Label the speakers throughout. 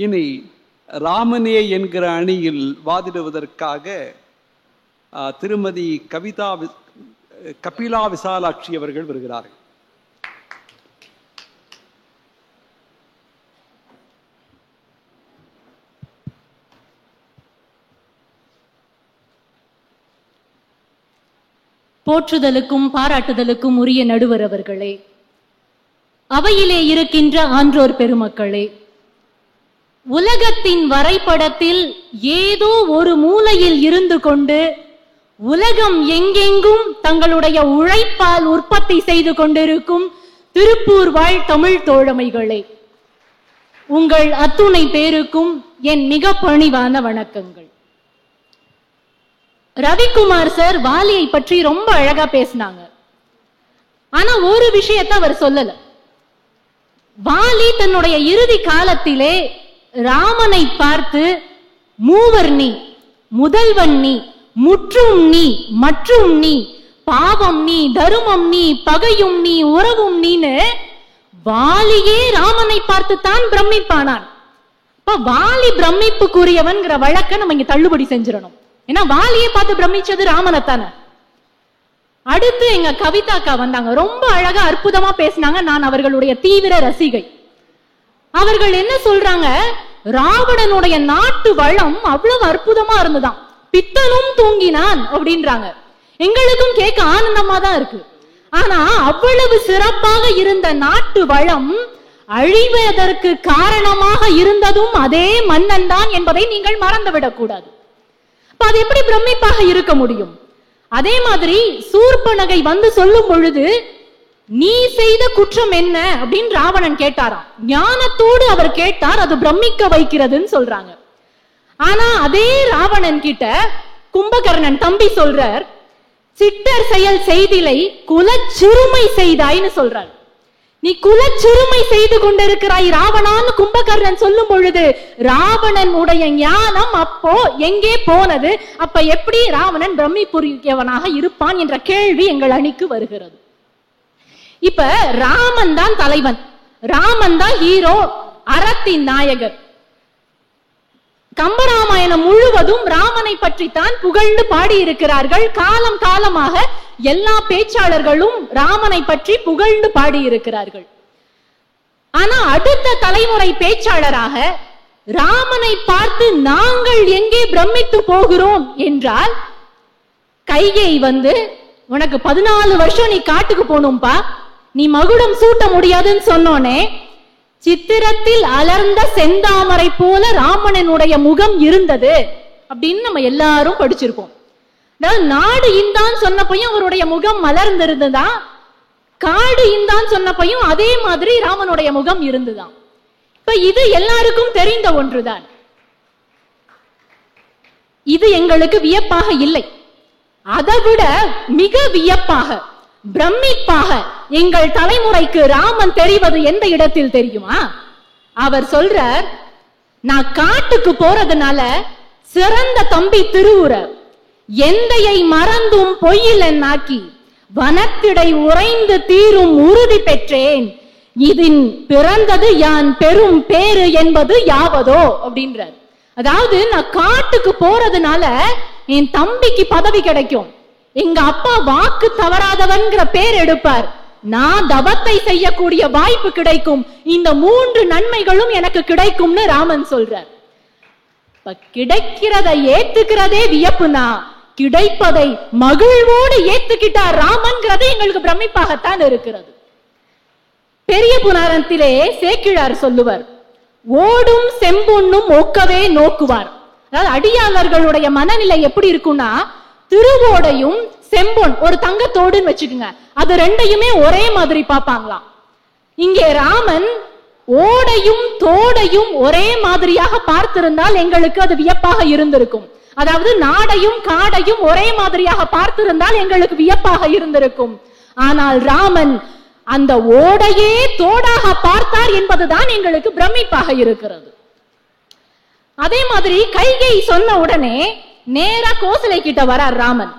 Speaker 1: இனி ராமனே என்கிற அணியில் வாதிடுவதற்காக திருமதி கபிலா விசாலாட்சி அவர்கள் வருகிறார்கள்.
Speaker 2: போற்றுதலுக்கும் பாராட்டுதலுக்கும் உரிய நடுவர் அவர்களே, அவையிலே இருக்கின்ற ஆன்றோர் பெருமக்களே, உலகத்தின் வரைபடத்தில் ஏதோ ஒரு மூலையில் இருந்து கொண்டு உலகம் எங்கெங்கும் தங்களுடைய உழைப்பால் உற்பத்தி செய்து கொண்டிருக்கும் திருப்பூர் வாழ் தமிழ் தோழமைகளே, உங்கள் அத்துணை பேருக்கும் என் மிக பணிவான வணக்கங்கள். ரவிக்குமார் சார் வாலியை பற்றி ரொம்ப அழகா பேசினாங்க. ஆனா ஒரு விஷயத்தை அவர் சொல்லல. வாலி தன்னுடைய இறுதி காலத்திலே ராமனை பார்த்து மூவர் நீ, முதல்வன் நீ, முற்றும் நீ, மற்றும் நீ, பாவம் நீ, தருமம் நீ, பகையும் நீ, உறவும் நீன்னு வாலியே ராமனை பார்த்து தான் பிரமிப்பானான். இப்ப வாலி பிரமிப்புக்குரியவன்கிற வழக்க நம்ம இங்க தள்ளுபடி செஞ்சிடணும். ஏன்னா வாலியை பார்த்து பிரமிச்சது ராமனைத்தானே. அடுத்து எங்க கவிதாக்கா வந்தாங்க, ரொம்ப அழகா அற்புதமா பேசினாங்க. நான் அவர்களுடைய தீவிர ரசிகை. அவர்கள் என்ன சொல்றாங்க, ராவணனுடைய நாட்டு வளம் அவ்வளவு அற்புதமா இருந்துதான், பித்தனும் தூங்கினான் அப்படின்றாங்க. எங்களுக்கும் கேட்க ஆனந்தமா தான் இருக்கு. ஆனா அவ்வளவு சிறப்பாக இருந்த நாட்டு வளம் அழிவதற்கு காரணமாக இருந்ததும் அதே மன்னன் தான் என்பதை நீங்கள் மறந்துவிடக் கூடாது. அது எப்படி பிரமிப்பாக இருக்க முடியும்? அதே மாதிரி சூர்பனகை வந்து சொல்லும் பொழுது நீ செய்த குற்றம் என்ன அப்படின்னு ராவணன் கேட்டாராம். ஞானத்தோடு அவர் கேட்டார், அது பிரமிக்க வைக்கிறதுன்னு சொல்றாங்க. ஆனா அதே ராவணன் கிட்ட கும்பகர்ணன் தம்பி சொல்றார், சிட்டர் செயல் செய்திலை குலச்சிறுமை செய்தாய்னு சொல்றார். நீ குலச்சிறுமை செய்து கொண்டிருக்கிறாய் ராவணான்னு கும்பகர்ணன் சொல்லும் பொழுது ராவணன் உடைய ஞானம் அப்போ எங்கே போனது? அப்ப எப்படி ராவணன் பிரமிப்புரியவனாக இருப்பான் என்ற கேள்வி எங்கள் அணிக்கு வருகிறது. இப்ப ராமன் தான் தலைவன், ராமன் தான் ஹீரோ, அறத்தின் நாயகர். கம்பராமாயணம் முழுவதும் ராமனை பற்றித்தான் புகழ்ந்து பாடி இருக்கிறார்கள். காலம் காலமாக எல்லா பேச்சாளர்களும் ராமனை பற்றி புகழ்ந்து பாடி இருக்கிறார்கள். ஆனா அடுத்த தலைமுறை பேச்சாளராக ராமனை பார்த்து நாங்கள் எங்கே பிரமித்து போகிறோம் என்றால், கைகேயி வந்து உனக்கு 14 வருஷம் நீ காட்டுக்கு போகணும்பா, நீ மகுடம் சூட்ட முடியாதுன்னு சொன்னோனே, சித்திரத்தில் அலர்ந்த செந்தாமரை போல ராமனுடைய முகம் இருந்தது அப்படின்னு நம்ம எல்லாரும் படிச்சிருக்கோம். நாடு இந்தான் சொன்னப்பையும் அவருடைய முகம் மலர்ந்திருந்துதான், காடு இந்தான் சொன்னப்பையும் அதே மாதிரி ராமனுடைய முகம் இருந்துதான். இப்ப இது எல்லாருக்கும் தெரிந்த ஒன்றுதான். இது எங்களுக்கு வியப்பாக இல்லை. அதைவிட மிக வியப்பாக, பிரமிப்பாக எங்கள் தலைமுறைக்கு ராமன் தெரிவது எந்த இடத்தில் தெரியுமா? அவர் சொல்றார், நான் காட்டுக்கு போறதுனால சிறந்த தம்பி திருவுரர் எந்தையை மறந்தும் பொய்யில் என்னாக்கி வனத்திடை உறைந்து தீரும் உறுதி பெற்றேன், இதின் பிறந்தது யான் பெரும் பேரு என்பது யாவதோ அப்படின்றார். அதாவது நான் காட்டுக்கு போறதுனால என் தம்பிக்கு பதவி கிடைக்கும், எங்க அப்பா வாக்கு தவறாதவன்கிற பேர் எடுப்பார், நான் தவத்தை செய்யக்கூடிய வாய்ப்பு கிடைக்கும், இந்த 3 நன்மைகளும் எனக்கு கிடைக்கும்னு ராமன் சொல்றார். கிடைக்கிறதை ஏத்துக்கிறதே வியப்புனா, கிடைப்பதை மகிழ்வோடு ஏத்துக்கிட்டார் ராமன்கிறது எங்களுக்கு பிரமிப்பாகத்தான் இருக்கிறது. பெரிய புராணத்திலே சேக்கிழார் சொல்லுவார், ஓடும் செம்பொன்னும் ஒக்கவே நோக்குவார். அதாவது அடியாளர்களுடைய மனநிலை எப்படி இருக்கும்னா, திருவோடையும் செம்பொன் ஒரு தங்கத்தோடுன்னு வச்சுக்கோங்க, அது ரெண்டையுமே ஒரே மாதிரி பார்ப்பாங்களாம். இங்கே ராமன் ஓடையும் தோடையும் ஒரே மாதிரியாக பார்த்திருந்தால் எங்களுக்கு அது வியப்பாக இருந்திருக்கும். அதாவது நாடையும் காடையும் ஒரே மாதிரியாக பார்த்திருந்தால் எங்களுக்கு வியப்பாக இருந்திருக்கும். ஆனால் ராமன் அந்த ஓடையே தோடாக பார்த்தார் என்பதுதான் எங்களுக்கு பிரமிப்பாக இருக்கிறது. அதே மாதிரி கைகேயி சொன்ன உடனே நேரா கோசலை கிட்ட வரார் ராமன்.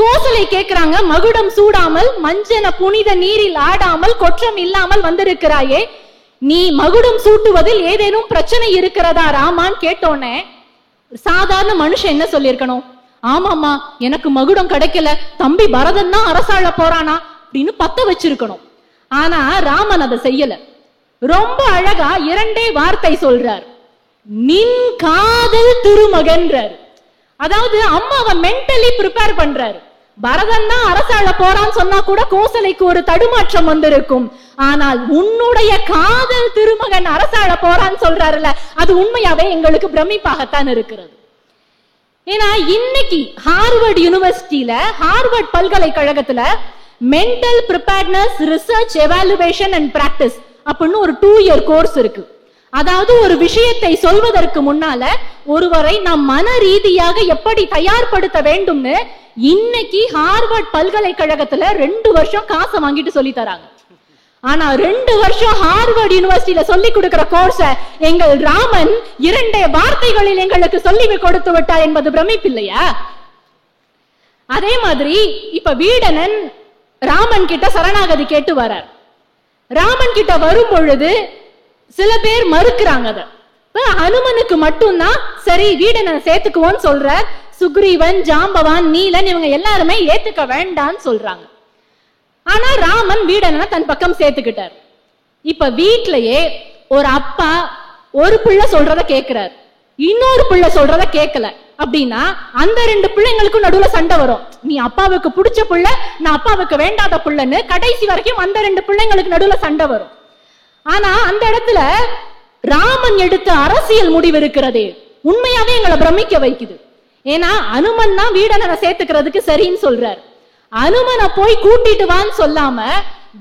Speaker 2: கோசலை கேட்கிறாங்க, மகுடம் சூடாமல் மஞ்சன புனித நீரில் ஆடாமல் கொற்றம் இல்லாமல் வந்திருக்கிறாயே, நீ மகுடம் சூட்டுவதில் ஏதேனும் பிரச்சனை இருக்கிறதா ராமான்னு கேட்டோன்னே சாதாரண மனுஷன் என்ன சொல்லியிருக்கணும்? ஆமாமா, எனக்கு மகுடம் கிடைக்கல, தம்பி பரதன் தான் அரசாள போறானா அப்படின்னு பத்த வச்சிருக்கணும். ஆனா ராமன் அதை செய்யல. ரொம்ப அழகா 2 வார்த்தை சொல்றார். நின் காதல் திருமகன்றார். அதாவது அம்மாவை மென்டலி ப்ரிப்பேர் பண்றாரு. பரதன் தான் அரசாள போறான்னு சொன்னா கூட கோசலைக்கு ஒரு தடுமாற்றம் வந்திருக்கும். ஆனால் உன்னுடைய காதல் திருமகன் அரசாள போறான்னு சொல்றாருல, அது உண்மையாவே எங்களுக்கு பிரமிப்பாகத்தான் இருக்கிறது. ஏன்னா இன்னைக்கு ஹார்வர்ட் யூனிவர்சிட்டியில, ஹார்வர்ட் பல்கலைக்கழகத்துல mental preparedness research evaluation and practice அப்படின்னு ஒரு 2 இயர் கோர்ஸ் இருக்கு. அதாவது ஒரு விஷயத்தை சொல்வதற்கு முன்னால ஒருவரை நாம் மன ரீதியாக எப்படி தயார்படுத்த வேண்டும்னு இன்னைக்கு ஹார்வர்ட் பல்கலைக்கழகத்துல 2 வருஷம் காசை வாங்கிட்டு சொல்லி தராங்க. ஆனா 2 வருஷம் ஹார்வர்ட் யூனிவர்சிட்டியில சொல்லி கொடுக்கிற கோர்ஸ எங்கள் ராமன் 2 வார்த்தைகளில் எங்களுக்கு சொல்லி கொடுத்து விட்டார் என்பது பிரமிப்பில்லையா? அதே மாதிரி இப்ப வீடனன் ராமன் கிட்ட சரணாகதி கேட்டு வரார். ராமன் கிட்ட வரும் பொழுது சில பேர் மறுக்கிறாங்க. அத ஹனுமனுக்கு மட்டும்தான் சரி வீடனன் சேர்த்துக்குவோன்னு சொல்ற. சுக்ரீவன், ஜாம்பவான், நீலன் இவங்க எல்லாருமே ஏத்துக்க வேண்டான்னு சொல்றாங்க. ஆனா ராமன் வீடனனை தன் பக்கம் சேர்த்துக்கிட்டார். இப்ப வீட்லயே ஒரு அப்பா ஒரு பிள்ளை சொல்றத கேட்கிறார், இன்னொரு பிள்ளை சொல்றத கேட்கல அப்படின்னா அந்த 2 பிள்ளைங்களுக்கும் நடுவுல சண்டை வரும். நீ அப்பாவுக்கு பிடிச்ச பிள்ளை, நான் அப்பாவுக்கு வேண்டாத பிள்ளைன்னு கடைசி வரைக்கும் அந்த 2 பிள்ளைங்களுக்கு நடுவுல சண்டை வரும். ஆனா அந்த இடத்துல ராமன் எடுத்த அரசியல் முடிவு இருக்கிறதே உண்மையாவே எங்களை பிரமிக்க வைக்குது. ஏன்னா அனுமன் தான் வீடனனை சேர்த்துக்கிறதுக்கு சரின்னு சொல்றார். அனுமனை போய் கூட்டிட்டு வான்னு சொல்லாம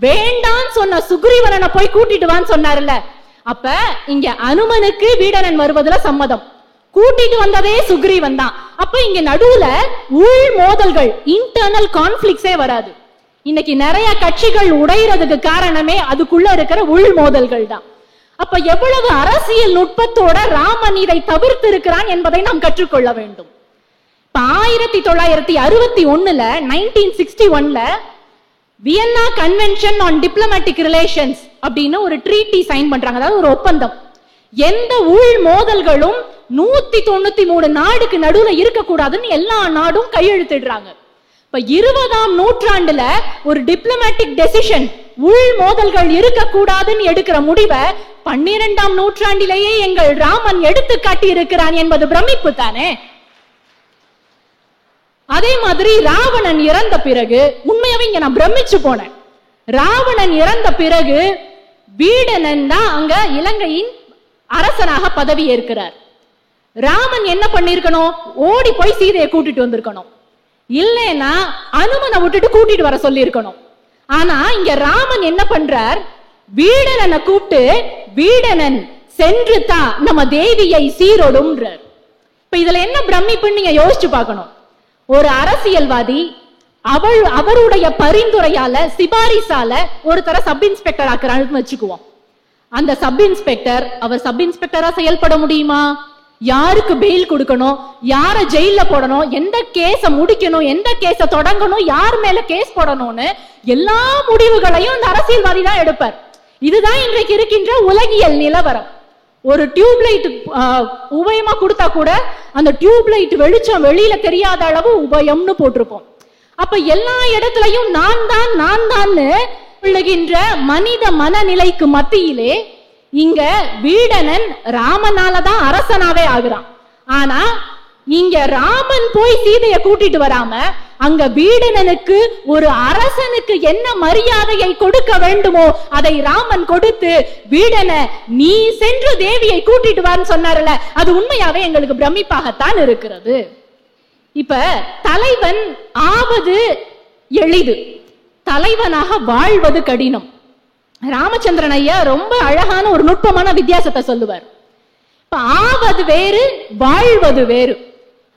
Speaker 2: வேண்டான்னு சொன்ன சுக்ரீவனை போய் கூட்டிட்டு வான்னு சொன்னார்ல. அப்ப இங்க அனுமனுக்கு வீடனன் வருவதுல சம்மதம், கூட்டிட்டு வந்ததே சுக்ரீவன் தான். அப்ப இங்க நடுவுல உள் மோதல்கள், இன்டர்னல் கான்ஃபிளிக்ஸே வராது. இன்னைக்கு நிறைய கட்சிகள் உடையறதுக்கு காரணமே அதுக்குள்ள இருக்கிற உள் மோதல்கள் தான். அப்ப எவ்வளவு அரசியல் நுட்பத்தோட ராமன் இதை தவிர்த்து இருக்கிறான் என்பதை நாம் கற்றுக்கொள்ள வேண்டும். இப்ப 1961ல 1961ல Vienna convention on diplomatic relations அப்படின்னு ஒரு ட்ரீட்டி சைன் பண்றாங்க. அதாவது ஒரு ஒப்பந்தம். எந்த உள் மோதல்களும் 193 நாடுக்கு நடுவுல இருக்கக்கூடாதுன்னு எல்லா நாடும் கையெழுத்திடுறாங்க. இப்ப 20ஆம் நூற்றாண்டுல ஒரு டிப்ளமேட்டிக் டெசிஷன் உள் மோதல்கள் இருக்கக்கூடாதுன்னு எடுக்கிற முடிவை 12ஆம் நூற்றாண்டிலேயே எங்கள் ராமன் எடுத்து காட்டி இருக்கிறான் என்பது பிரமிப்பு தானே. அதே மாதிரி ராவணன் இறந்த பிறகு உண்மையாவே இங்க நான் பிரமிச்சு போனேன். ராவணன் இறந்த பிறகு வீடனன் தான் அங்க இலங்கையின் அரசனாக பதவி ஏற்கிறார். ராமன் என்ன பண்ணிருக்கணும்? ஓடி போய் சீதையை கூட்டிட்டு வந்திருக்கணும். இல்லைன்னா அனுமனை விட்டுட்டு கூட்டிட்டு வர சொல்லி இருக்கணும். ஆனா இங்க ராமன் என்ன பண்றார்? வீடனனை கூப்பிட்டு வீடனன் சென்று தான் நம்ம தேவியை சீரோடும்ன்றார். இப்ப இதுல என்ன பிரமிப்புன்னு நீங்க யோசிச்சு பார்க்கணும். ஒரு அரசியல்வாதி அவருடைய பரிந்துரையால சிபாரிசால ஒருத்தர சப் இன்ஸ்பெக்டர் ஆக்குறான்னு வச்சுக்குவோம். அந்த சப் இன்ஸ்பெக்டர் அவர் சப் இன்ஸ்பெக்டரா செயல்பட முடியுமா? யாருக்கு பெயில் கொடுக்கணும், யார ஜெயில போடணும், எந்த கேஸ முடிக்கணும், எந்த கேஸ தொடங்கணும், யார் மேல கேஸ் போடணும்னு எல்லா முடிவுகளையும் அந்த அரசியல்வாதி தான் எடுப்பார். இதுதான் இன்றைக்கு இருக்கின்ற உலகியல் நிலவரம். ஒரு டியூப்லைட் உபயமா கொடுத்தா கூட அந்த டியூப்லைட் வெளிச்சம் வெளியில தெரியாத அளவு உபயம்னு போட்டிருப்போம். அப்ப எல்லா இடத்துலயும் நான் தான் சொல்லுகின்ற மனித மனநிலைக்கு மத்தியிலே இங்க வீடனன் ராமனாலதான் அரசனாவே ஆகுறான். ஆனா இங்க ராமன் போய் சீதையை கூட்டிட்டு வராம அங்க வீடனனுக்கு ஒரு அரசனுக்கு என்ன மரியாதையை கொடுக்க வேண்டுமோ அதை ராமன் கொடுத்து வீடன நீ சென்று தேவியை கூட்டிட்டு வான்னு சொன்னார்ல, அது உண்மையாவே எங்களுக்கு பிரமிப்பாகத்தான் இருக்கிறது. இப்ப தலைவன் ஆவது எளிது, தலைவனாக வாழ்வது கடினம். ராமச்சந்திரன் ஐயா ரொம்ப அழகான ஒரு நுட்பமான வித்தியாசத்தை சொல்லுவார். இப்ப ஆவது வேறு, வாழ்வது வேறு.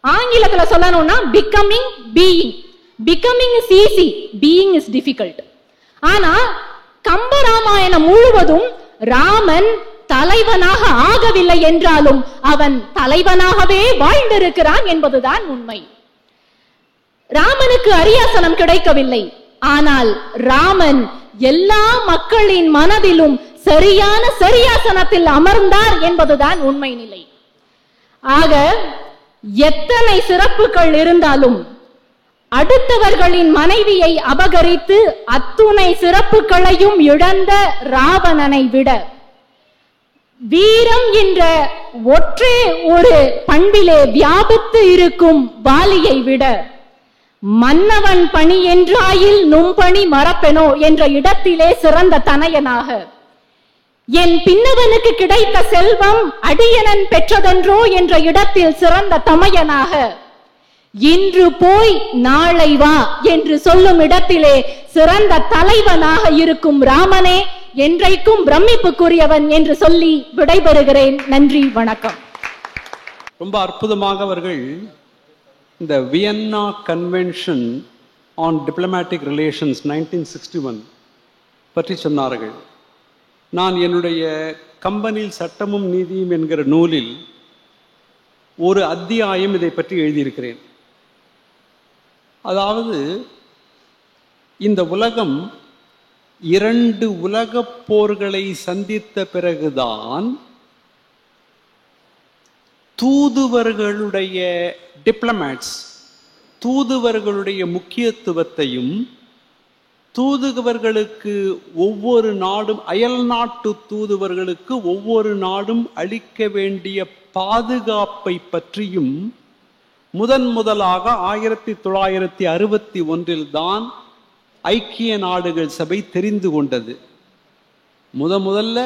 Speaker 2: ஆங்கிலத்துல சொல்லணும்னா becoming, being. Becoming is easy, being is difficult. ஆனா கம்பராமாயணம் முழுவதும் ராமன் தலைவனாக ஆகவில்லை என்றாலும் அவன் தலைவனாகவே வாழ்ந்திருக்கிறான் என்பதுதான் உண்மை. ராமனுக்கு அரியாசனம் கிடைக்கவில்லை, ஆனால் ராமன் எல்லா மக்களின் மனதிலும் சரியான சரியாசனத்தில் அமர்ந்தார் என்பதுதான் உண்மை நிலை. ஆக எத்தனை சிறப்புகள் இருந்தாலும் அடுத்தவர்களின் மனைவியை அபகரித்து அத்துணை சிறப்புகளையும் இழந்த ராவணனை விட வீரம் என்ற ஒற்றே ஒரு பண்பிலே வியாபித்து இருக்கும் வாலியை விட மன்னவன் பணி என்றாயில் நும்பணி மறப்பெனோ என்ற இடத்திலே சிறந்த தனையனாக, என் பின்னவனுக்கு கிடைத்த செல்வம் அடியனன் பெற்றதென்றோ என்ற இடத்தில் சிறந்த தமையனாக, இன்று போய் நாளை வா என்று சொல்லும் இடத்திலே சிறந்த தலைவனாக இருக்கும் ராமனே என்றைக்கும் பிரமிப்புக்குரியவன் என்று சொல்லி விடைபெறுகிறேன். நன்றி, வணக்கம்.
Speaker 1: ரொம்ப அற்புதமாக அவர்கள் இந்த Vienna convention on diplomatic relations 1961 பற்றி சொன்னார்கள். நான் என்னுடைய கம்பெனியில் சட்டமும் நீதியும் என்கிற நூலில் ஒரு அத்தியாயம் இதை பற்றி எழுதியிருக்கிறேன். அதாவது இந்த உலகம் 2 உலகப் போர்களை சந்தித்த பிறகுதான் தூதுவர்களுடைய டிப்ளமேட்ஸ், தூதுவர்களுடைய முக்கியத்துவத்தையும் தூதுவர்களுக்கு ஒவ்வொரு நாடும், அயல் நாட்டு தூதுவர்களுக்கு ஒவ்வொரு நாடும் அளிக்க வேண்டிய பாதுகாப்பை பற்றியும் முதலாக 1961 தான் ஐக்கிய நாடுகள் சபை தெரிந்து கொண்டது. முதல்ல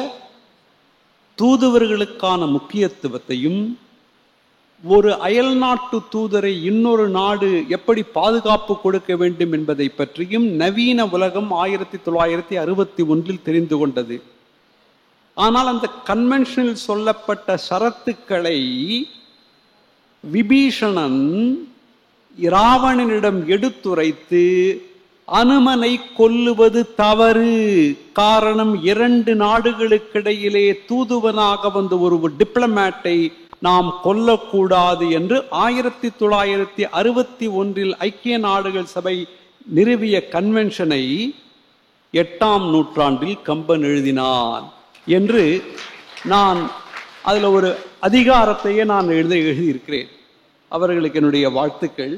Speaker 1: தூதுவர்களுக்கான முக்கியத்துவத்தையும் ஒரு அயல் நாட்டு தூதரை இன்னொரு நாடு எப்படி பாதுகாப்பு கொடுக்க வேண்டும் என்பதை பற்றியும் நவீன உலகம் 1961 தெரிந்து கொண்டது. ஆனால் அந்த கன்வென்ஷனில் சொல்லப்பட்ட ஷரத்துக்களை விபீஷணன் ராவணனிடம் எடுத்துரைத்து அனுமனை கொல்லுவது தவறு, காரணம் 2 நாடுகளுக்கிடையிலே தூதுவனாக வந்த ஒரு டிப்ளமேட்டை நாம் கொல்லக்கூடாது என்று 1961 ஐக்கிய நாடுகள் சபை நிறுவிய கன்வென்ஷனை 8ஆம் நூற்றாண்டில் கம்பன் எழுதினான் என்று நான் அதில் ஒரு அதிகாரத்தையே நான் எழுதியிருக்கிறேன். அவர்களுக்கு என்னுடைய வாழ்த்துக்கள்.